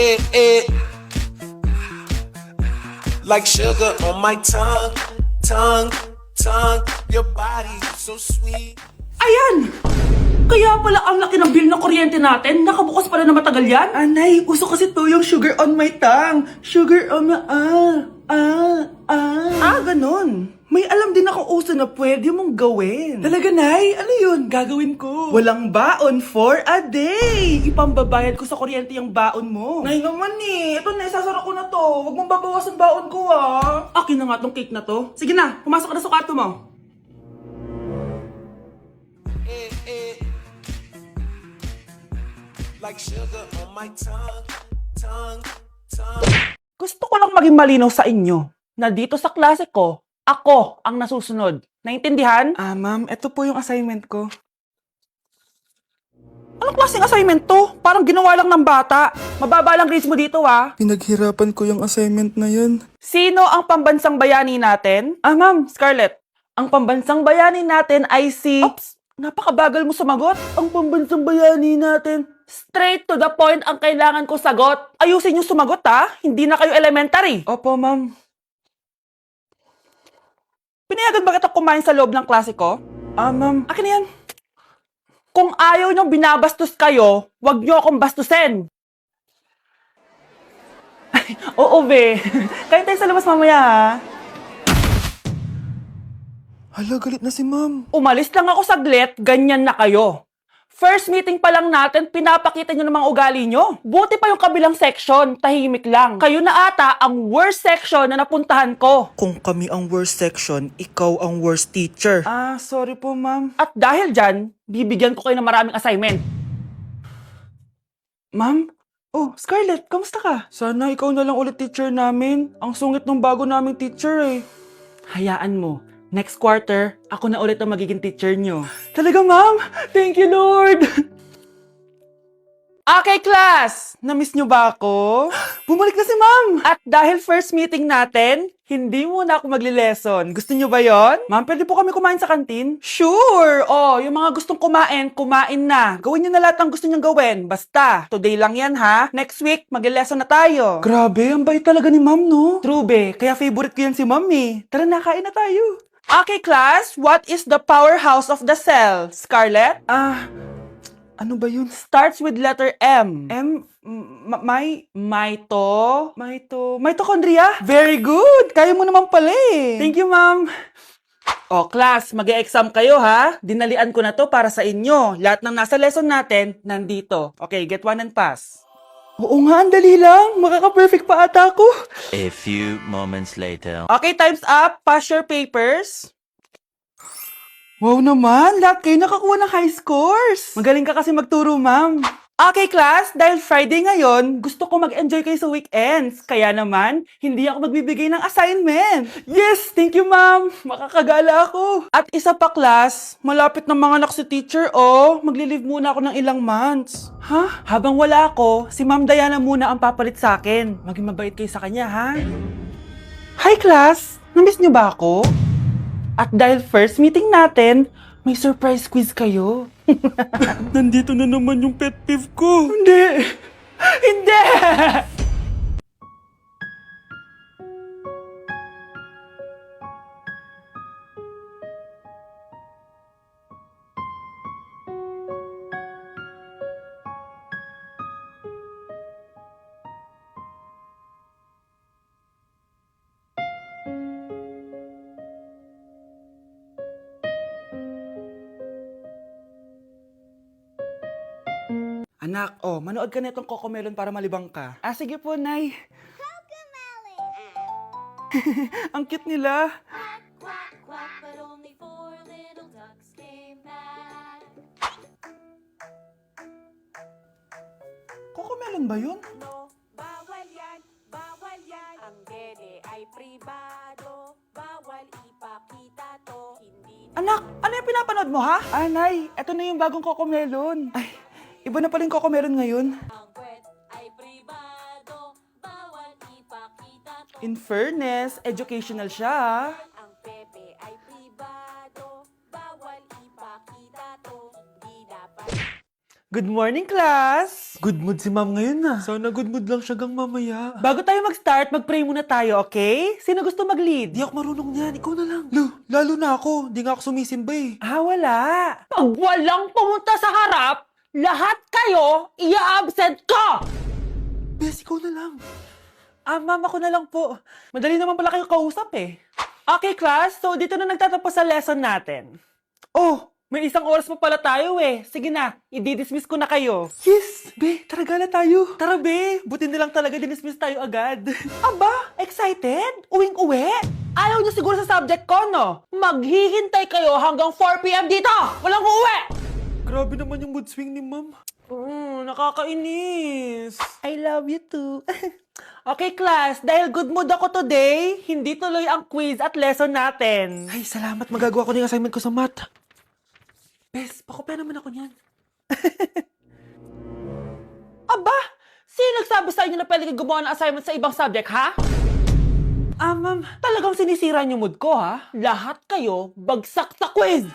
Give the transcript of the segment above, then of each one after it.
it like sugar on my tongue, tongue. Your body so sweet. Ayan! Kaya pala ang laki ng bill ng kuryente natin. Nakabukas pala na matagal yan. Anay, uso kasi to yung sugar on my tongue. Sugar on my... ganun. May alam din ako uso na pwede mong gawin. Talaga, Nay? Ano yun? Gagawin ko. Walang baon for a day. Ipambabayad ko sa kuryente yung baon mo. Nay naman eh. Ito na, isasara ko na to. Huwag mong babawasan baon ko ah. Akin na nga tong cake na to. Sige na, pumasok ka na sa kwarto mo. Like sugar on my tongue. Gusto ko lang maging malinaw sa inyo na dito sa klase ko, ako ang nasusunod. Naintindihan? Ma'am, ito po yung assignment ko. Anong klaseng assignment to? Parang ginawa lang ng bata. Mababa lang grades mo dito, ah. Pinaghirapan ko yung assignment na yun. Sino ang pambansang bayani natin? Ma'am, Scarlett. Ang pambansang bayani natin ay si... Oops! Napakabagal mo sumagot. Ang pambansang bayani natin. Straight to the point ang kailangan ko sagot. Ayusin yung sumagot, ha? Hindi na kayo elementary. Opo, ma'am. Pinayagan ba kita kumain sa loob ng klase ko? Ma'am. Akin na yan. Kung ayaw niyong binabastos kayo, wag niyo akong bastusin. Oo, be. Kain tayo sa labas mamaya, ha? Hala, galit na si ma'am. Umalis lang ako saglit, ganyan na kayo. First meeting pa lang natin, pinapakita nyo ng mga ugali nyo. Buti pa yung kabilang section, tahimik lang. Kayo na ata ang worst section na napuntahan ko. Kung kami ang worst section, ikaw ang worst teacher. Sorry po, ma'am. At dahil dyan, bibigyan ko kayo ng maraming assignment. Ma'am? Oh, Scarlett, kamusta ka? Sana ikaw na lang ulit teacher namin. Ang sungit ng bago naming teacher eh. Hayaan mo. Next quarter, ako na ulit ang magiging teacher nyo. Talaga, ma'am? Thank you, Lord! Okay, class! Namiss nyo ba ako? Bumalik na si ma'am! At dahil first meeting natin, hindi muna ako magli-lesson. Gusto nyo ba yon? Ma'am, pwede po kami kumain sa kantin? Sure! Oh, yung mga gustong kumain, kumain na. Gawin nyo na lahat ng gusto nyo gawin. Basta, today lang yan ha. Next week, magli-lesson na tayo. Grabe, ang bait talaga ni ma'am, no? True, be. Kaya favorite ko yan si ma'am eh. Tara na, kain na tayo. Okay, class. What is the powerhouse of the cell? Scarlett? Ano ba yun? Starts with letter M. Mitochondria? Very good! Kaya mo naman pala eh. Thank you, ma'am. Oh, class, mag-e-exam kayo ha. Dinalian ko na to para sa inyo. Lahat ng nasa lesson natin, nandito. Okay, get one and pass. Oo nga, ang dali lang. Makaka-perfect pa ata ako. A few moments later. Okay, time's up. Pass your papers. Wow naman, lahat kayo nakakuha ng high scores. Magaling ka kasi magturo, ma'am. Okay, class, dahil Friday ngayon, gusto ko mag-enjoy kayo sa weekends. Kaya naman, hindi ako magbibigay ng assignment. Yes, thank you, ma'am. Makakagala ako. At isa pa, class, malapit na mga anak si teacher, oh. Magli-leave muna ako ng ilang months. Ha? Habang wala ako, si Ma'am Diana muna ang papalit sa akin. Maging mabait kayo sa kanya, ha? Hi, class. Namiss niyo ba ako? At dahil first meeting natin, may surprise quiz kayo. Nandito na naman yung pet peeve ko. Hindi! Hindi! Anak, oh, manood ka na itong Cocomelon para malibang ka. Sige po, Nay. Ang cute nila. Quack, quack, but only 4 little ducks came back. Cocomelon ba yun? No, bawal yan. Ang dede ay pribado. Bawal ipakita to. Hindi Anak, ano yung pinapanood mo, ha? Nay, eto na yung bagong Cocomelon. Ay, iba na pala yung Cocomelon ngayon. ang kwet ay pribado. Bawal ipakita to. In fairness, educational siya, ha? Ang pepe ay pribado. Bawal ipakita to. Hindi dapat. Good morning, class! Good mood si ma'am ngayon na. Sana good mood lang siya gang mamaya. Bago tayo mag-start, mag-pray muna tayo, okay? Sino gusto mag-lead? Di ako marunong niyan, ikaw na lang. Lalo na ako, di nga ako sumisimba eh. Wala. Pag walang pumunta sa harap, lahat kayo ia-absent ko! Bes, ikaw na lang. Ma'am, ako na lang po. Madali naman pala kayo kausap eh. Okay, class. So, dito na nagtatapos sa lesson natin. Oh, may isang oras pa pala tayo eh. Sige na, i-dismiss ko na kayo. Yes, be, tara gala tayo. Tara be, buti na lang talaga dinismiss tayo agad. Aba, excited? Uwing-uwi? Ayaw niyo siguro sa subject ko, no? Maghihintay kayo hanggang 4 p.m. dito! Walang uuwi! Grabe naman yung mood swing ni ma'am. Nakakainis. I love you too. Okay, class. Dahil good mood ako today, hindi tuloy ang quiz at lesson natin. Ay, salamat, magagawa ko na yung assignment ko sa math. Bes, pakopya naman ako niyan. Aba, sino nagsabi sa inyo na pwede kayo gumawa ng assignment sa ibang subject, ha? Ma'am, talagang sinisira niyo mood ko, ha? Lahat kayo bagsak sa quiz!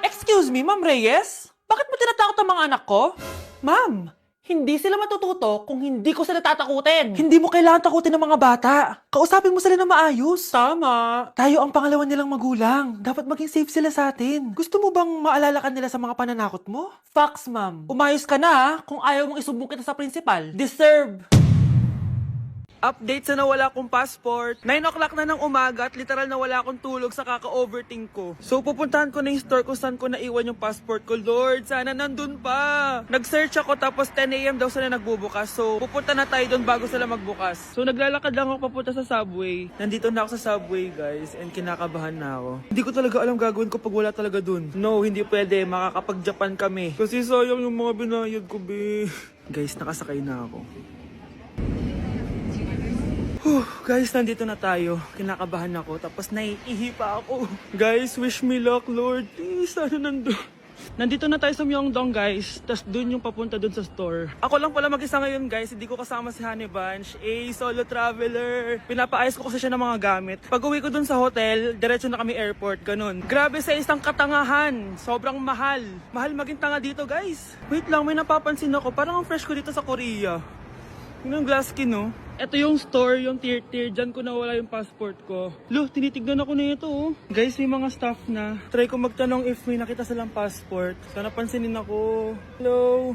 Excuse me, Ma'am Reyes? Bakit mo tinatakot ang mga anak ko? Ma'am, hindi sila matututo kung hindi ko sila tatakutin. Hindi mo kailangan takutin ng mga bata. Kausapin mo sila na maayos. Tama. Tayo ang pangalawa nilang magulang. Dapat maging safe sila sa atin. Gusto mo bang maalala ka nila sa mga pananakot mo? Facts, ma'am. Umayos ka na, ha? Kung ayaw mong isumbong kita sa principal. Deserve. Update sa nawala kong passport. 9 o'clock na ng umaga at literal na wala akong tulog sa kaka-overthink ko. So pupuntahan ko na yung store kung saan ko naiwan yung passport ko. Lord, sana nandun pa. Nag-search ako tapos 10 a.m. daw sila nagbubukas. So pupunta na tayo doon bago sila magbukas. So naglalakad lang ako papunta sa subway. Nandito na ako sa subway, guys, and kinakabahan na ako. Hindi ko talaga alam gagawin ko pag wala talaga dun. No, hindi pwede. Makakapag-Japan kami. Kasi sayang yung mga binayad ko, be. Guys, nakasakay na ako. Guys, nandito na tayo. Kinakabahan ako. Tapos naiihi pa ako. Guys, wish me luck, Lord. Please, sana nandun. Nandito na tayo sa Myeongdong, guys. Tapos dun yung papunta dun sa store. Ako lang pala mag-isa ngayon, guys. Hindi ko kasama si Honey Bunch. Solo traveler. Pinapaayos ko kasi siya ng mga gamit. Pag uwi ko dun sa hotel, diretso na kami airport. Ganun. Grabe sa isang katangahan. Sobrang mahal. Mahal maging tanga dito, guys. Wait lang, may napapansin ako. Parang ang fresh ko dito sa Korea. Yun ang glass skin, no? Ito yung store, yung tier-tier. Diyan ko nawala yung passport ko. Tinitignan ako na ito, oh. Guys, may mga staff na. Try ko magtanong if may nakita silang passport. Sana pansinin ako. Hello?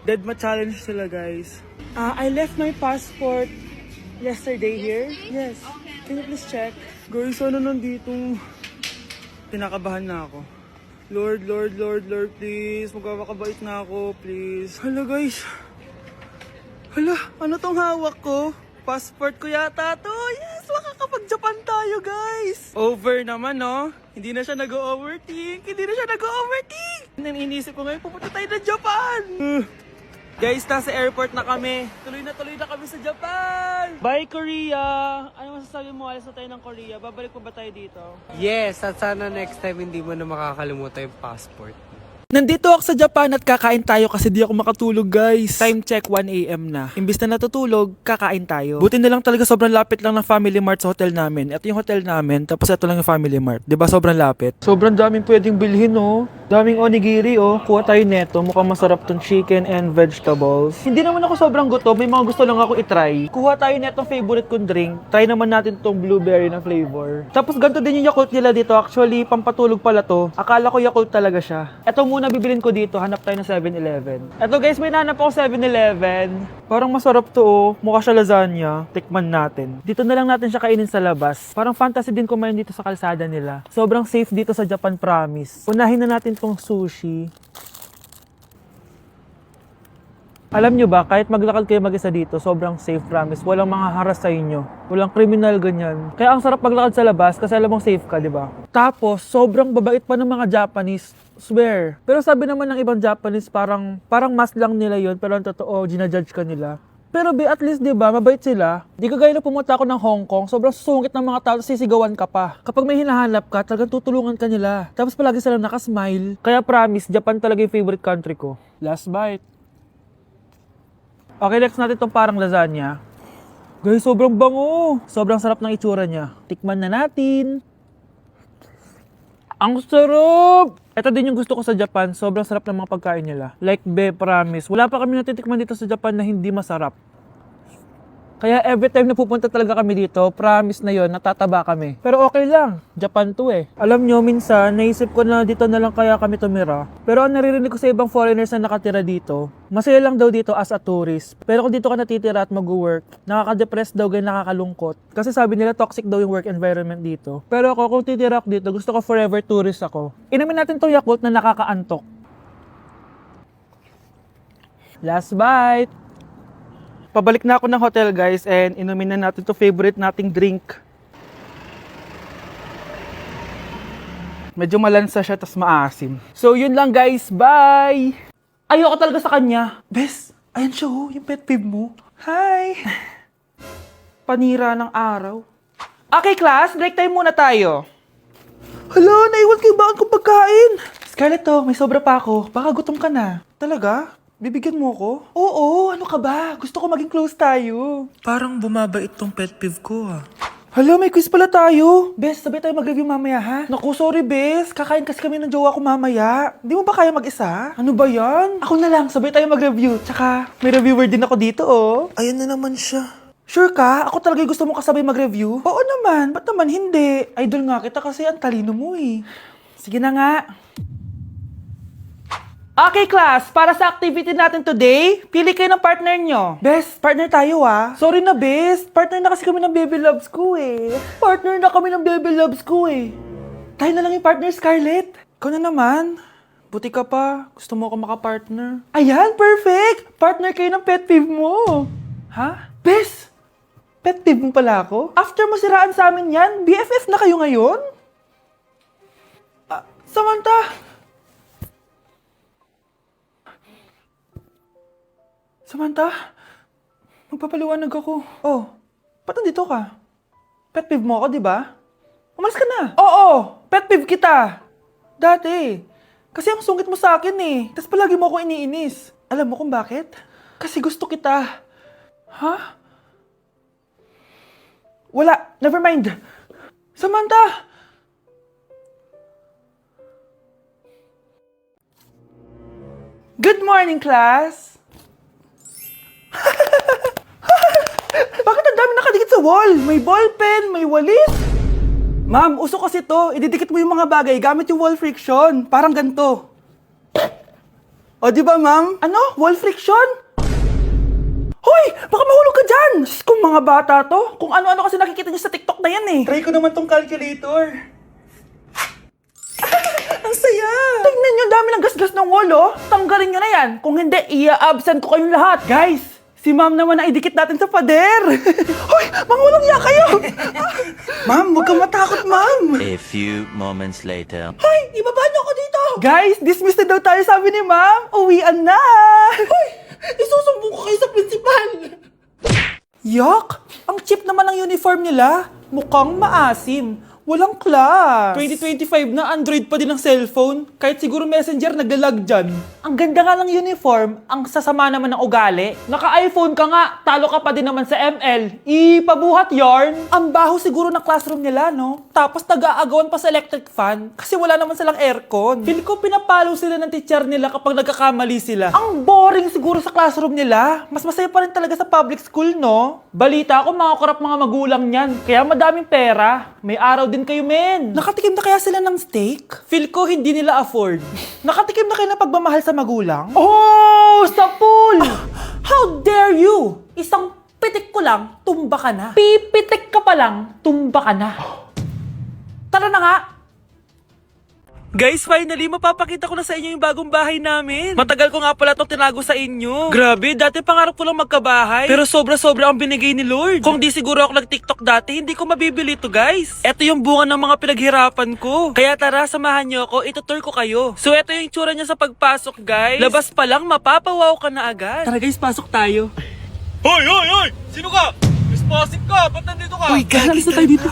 Deadma challenge sila, guys. I left my passport yesterday here. Yes. Can you please check? Guys, ano nandito? Tinakabahan na ako. Lord, please. Magkakabait na ako, please. Hala, guys. Hala, ano tong hawak ko? Passport ko yata to. Yes, makakapag-Japan tayo, guys. Over naman, no? Hindi na siya nag-overthink. Iniisip ko ngayon, pupunta tayo na Japan. Guys, nasa airport na kami. Tuloy na kami sa Japan. Bye, Korea. Ano masasabi mo? Alis na tayo ng Korea. Babalik pa ba tayo dito? Yes, at sana next time hindi mo na makakalimutan yung passport. Nandito ako sa Japan at kakain tayo kasi di ako makatulog, guys. Time check, 1 a.m. na. Imbis na natutulog, kakain tayo. Buti na lang talaga sobrang lapit lang ng Family Mart sa hotel namin. Ito yung hotel namin, tapos ito lang yung Family Mart. Diba sobrang lapit? Sobrang daming pwedeng bilhin, oh. Daming onigiri, oh. Kuha tayo neto. Mukhang masarap tong chicken and vegetables. Hindi naman ako sobrang gutom. May mga gusto lang ako itry. Kuha tayo netong favorite kong drink. Try naman natin tong blueberry na flavor. Tapos ganito din yung Yakult nila dito. Actually, pampatulog pala to. Akala ko Yakult talaga siya. Ito muna bibilin ko dito. Hanap tayo ng 7-Eleven. Ito guys, may nahanap ako 7-Eleven. Parang masarap to, oh. Mukha siya lasagna. Tikman natin. Dito na lang natin siya kainin sa labas. Parang fantasy din kumain dito sa kalsada nila. Sobrang safe dito sa Japan, promise. Unahin na natin tong sushi. Alam nyo ba, kahit maglakad kayo mag-isa dito, sobrang safe, promise. Walang mga haras sa inyo. Walang kriminal, ganyan. Kaya ang sarap maglakad sa labas kasi alam mong safe ka, di ba? Tapos, sobrang babait pa ng mga Japanese. Swear. Pero sabi naman ng ibang Japanese, parang mas lang nila yon, pero ang totoo, ginajudge ka nila. Pero at least, di ba, mabait sila. Di kagaya na pumunta ako ng Hong Kong, sobrang susungit ng mga tao, sisigawan ka pa. Kapag may hinahanap ka, talagang tutulungan ka nila. Tapos palagi silang nakasmile. Kaya promise, Japan talaga yung favorite country ko. Last bite. Okay, next natin itong parang lasagna. Guys, sobrang bango. Sobrang sarap ng itsura niya. Tikman na natin. Ang sarap! Ito din yung gusto ko sa Japan. Sobrang sarap ng mga pagkain nila. Like, promise. Wala pa kami natitikman dito sa Japan na hindi masarap. Kaya every time na pupunta talaga kami dito, promise na yon, natataba kami. Pero okay lang, Japan to eh. Alam nyo, minsan, naisip ko na dito na lang kaya kami tumira. Pero ang naririnig ko sa ibang foreigners na nakatira dito, masaya lang daw dito as a tourist. Pero kung dito ka natitira at mag-work, nakaka-depress daw, ganyan nakakalungkot. Kasi sabi nila toxic daw yung work environment dito. Pero ako, kung titira ako dito, gusto ko forever tourist ako. Inumin natin tong Yakult na nakakaantok. Last bite! Pabalik na ako ng hotel guys and inumin na natin to favorite nating drink. Medyo malansa siya tas maasim. So yun lang guys, bye! Ayoko talaga sa kanya. Bes, ayan siya oh, yung pet peeve mo. Hi! Panira ng araw. Okay class, break time muna tayo. Hala, naiwan kayo bakit kong pagkain? Scarlett to, may sobra pa ako. Baka gutom ka na. Talaga? Bibigyan mo ko? Oo, ano ka ba? Gusto ko maging close tayo. Parang bumabait tong pet peeve ko ah. Hala, may quiz pala tayo. Bes, sabay tayo mag-review mamaya ha? Naku, sorry Bes. Kakain kasi kami ng jowa ko mamaya. Di mo ba kaya mag-isa? Ano ba yan? Ako na lang, sabay tayo mag-review. Tsaka, may reviewer din ako dito oh. Ayan na naman siya. Sure ka? Ako talaga yung gusto mo kasabay mag-review? Oo naman, ba't naman hindi? Idol nga kita kasi ang talino mo eh. Sige na nga. Okay class, para sa activity natin today, pili kayo ng partner nyo. Best, partner tayo ah. Sorry na best, partner na kasi kami ng baby loves ko eh. Partner na kami ng baby loves ko eh. Tayo na lang yung partner, Scarlett. Ikaw na naman. Buti ka pa, gusto mo ako makapartner. Ayan, perfect! Partner kayo ng pet peeve mo. Ha? Best, pet peeve mo pala ako? After mo siraan sa amin yan, BFF na kayo ngayon? Samantha! Samantha, magpapaliwanag ako. Oh, ba't nandito ka? Pet peeve mo ako, di ba? Umalis ka na. Oo, pet peeve kita. Dati. Kasi ang sungit mo sa akin eh. Tapos palagi mo ako iniinis. Alam mo kung bakit? Kasi gusto kita. Ha? Wala, never mind. Samantha! Good morning, class! Bakit ang dami nakadikit sa wall? May ballpen, may walis. Ma'am, uso kasi to. Ididikit mo yung mga bagay gamit yung wall friction. Parang ganito. O, di ba, ma'am? Ano? Wall friction? Hoy! Baka mahulog ka dyan! Kung mga bata to, kung ano-ano kasi nakikita niyo sa TikTok na yan eh. Try ko naman tong calculator. Ang saya! Tingnan niyo, dami ng gasgas ng wall, oh. Tanggalin niyo na yan. Kung hindi, i-absent ko kayong lahat. Guys, si ma'am naman na idikit natin sa pader. Hoy! Mangulong niya kayo! Ma'am, huwag kang matakot, ma'am. A few moments later. Hoy! Ibaba niyo ako dito! Guys, dismiss na daw tayo, sabi ni ma'am. Uwian na! Hoy! Isusumbong ko kayo sa principal! Yuck! Ang cheap naman ng uniform nila. Mukhang maasim. Walang class. 2025 na, Android pa din ang cellphone. Kahit siguro Messenger naglalag dyan. Ang ganda nga ng uniform, ang sasama naman ng ugali. Naka-iPhone ka nga, talo ka pa din naman sa ML. Ipabuhat yarn. Ang baho siguro ng classroom nila, no? Tapos nag-aagawan pa sa electric fan kasi wala naman silang aircon. Feel ko pinapalo sila ng teacher nila kapag nagkakamali sila. Ang boring siguro sa classroom nila. Mas masaya pa rin talaga sa public school, no? Balita ko, mga korap mga magulang niyan. Kaya madaming pera. May araw din kayo, men. Nakatikim na kaya sila ng steak? Feel ko hindi nila afford. Nakatikim na kayo ng pagmamahal sa magulang? Oh, sa pool! How dare you? Isang pitik ko lang, tumba ka na. Pipitik ka pa lang, tumba ka na. Tara na nga. Guys, finally, mapapakita ko na sa inyo yung bagong bahay namin. Matagal ko nga pala itong tinago sa inyo. Grabe, dati pangarap ko lang magkabahay. Pero sobra-sobra ang binigay ni Lord. Kung di siguro ako nag-TikTok dati, hindi ko mabibili ito, guys. Ito yung bunga ng mga pinaghirapan ko. Kaya tara, samahan nyo ako, itutur ko kayo. So, ito yung itsura niya sa pagpasok, guys. Labas pa lang, mapapawaw ka na agad. Tara guys, pasok tayo. Hoy! Hoy! Hoy! Sino ka? Responsive ka! Ba't nandito ka? Uy, guys, tayo dito.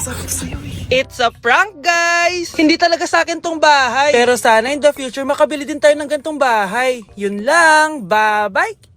It's a prank, guys! Hindi talaga sa akin tong bahay. Pero sana in the future makabili din tayo ng gantong bahay. Yun lang. Bye-bye!